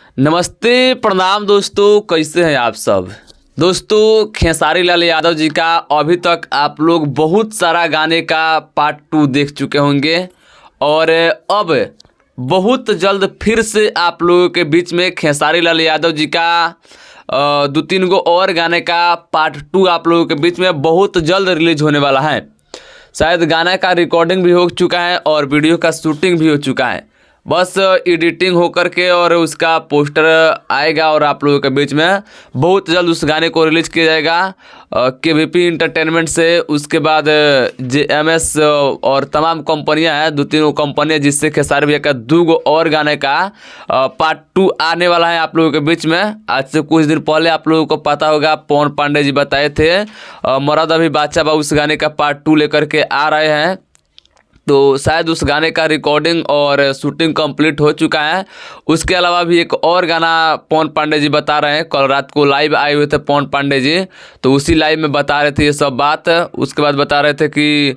नमस्ते प्रणाम दोस्तों, कैसे हैं आप सब। दोस्तों, खेसारी लाल यादव जी का अभी तक आप लोग बहुत सारा गाने का पार्ट 2 देख चुके होंगे और अब बहुत जल्द फिर से आप लोगों के बीच में खेसारी लाल यादव जी का 2-3 गो और गाने का पार्ट 2 आप लोगों के बीच में बहुत जल्द रिलीज होने वाला है। शायद गाना का रिकॉर्डिंग भी हो चुका है और वीडियो का शूटिंग भी हो चुका है, बस एडिटिंग हो करके और उसका पोस्टर आएगा और आप लोगों के बीच में बहुत जल्द उस गाने को रिलीज किया जाएगा KVP एंटरटेनमेंट से। उसके बाद JMS और तमाम कंपनियां हैं, 2-3 कंपनियां, जिससे खेसारी भैया का 2 गो और गाने का पार्ट 2 आने वाला है आप लोगों के बीच में। आज से कुछ दिन पहले आप लोगों को पता होगा, पवन पांडे जी बताए थे मरद अभी बादशाह बा उस गाने का पार्ट 2 लेकर के आ रहे हैं। तो शायद उस गाने का रिकॉर्डिंग और शूटिंग कंप्लीट हो चुका है। उसके अलावा भी एक और गाना पवन पांडे जी बता रहे हैं, कल रात को लाइव आए हुए थे पवन पांडे जी, तो उसी लाइव में बता रहे थे ये सब बात। उसके बाद बता रहे थे कि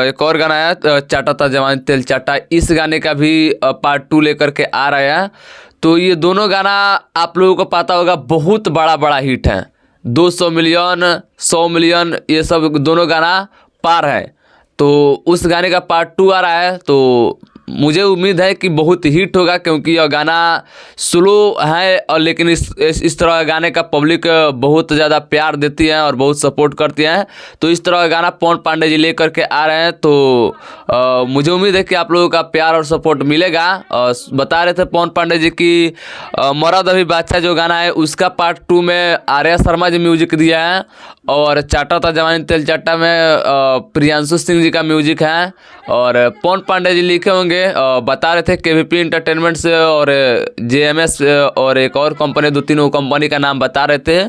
एक और गाना है चाटा था जवानी तेल चाटा, इस गाने का भी पार्ट 2 लेकर के आ रहे हैं। तो ये दोनों गाना आप लोगों को पता होगा बहुत बड़ा हिट है, 200 मिलियन 100 मिलियन ये सब दोनों गाना पार है। तो उस गाने का पार्ट 2 आ रहा है, तो मुझे उम्मीद है कि बहुत हिट होगा, क्योंकि यह गाना स्लो है और लेकिन इस तरह का गाने का पब्लिक बहुत ज़्यादा प्यार देती है और बहुत सपोर्ट करती है। तो इस तरह का गाना पवन पांडे जी लेकर के आ रहे हैं, तो मुझे उम्मीद है कि आप लोगों का प्यार और सपोर्ट मिलेगा। बता रहे थे पवन पांडे जी कि मरद अभी बादशाह जो गाना है उसका पार्ट 2 में आर्या शर्मा जी म्यूजिक दिया है और चाटा था जवानी तेल चाटा में प्रियांशु सिंह जी का म्यूजिक है और पवन पांडे जी लिखे होंगे। बता रहे थे KVP एंटरटेनमेंट से और JMS और एक और कंपनी, 2-3 कंपनी का नाम बता रहे थे।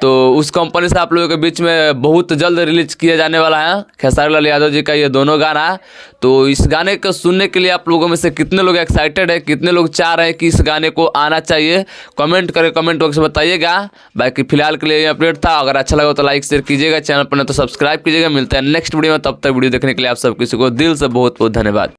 तो उस कंपनी से आप लोगों के बीच में बहुत जल्द रिलीज किया जाने वाला है खेसारी लाल यादव जी का ये दोनों गाना। तो इस गाने को सुनने के लिए आप लोगों में से कितने लोग एक्साइटेड है, कितने लोग चाह रहे हैं कि इस गाने को आना चाहिए, कमेंट करके कमेंट बॉक्स में बताइएगा। बाकी फिलहाल के लिए ये अपडेट था। अगर अच्छा लगा तो लाइक शेयर कीजिएगा, चैनल पर नहीं तो सब्सक्राइब कीजिएगा। मिलता है नेक्स्ट वीडियो में, तब तक वीडियो देखने के लिए आप सब किसी को दिल से बहुत बहुत धन्यवाद।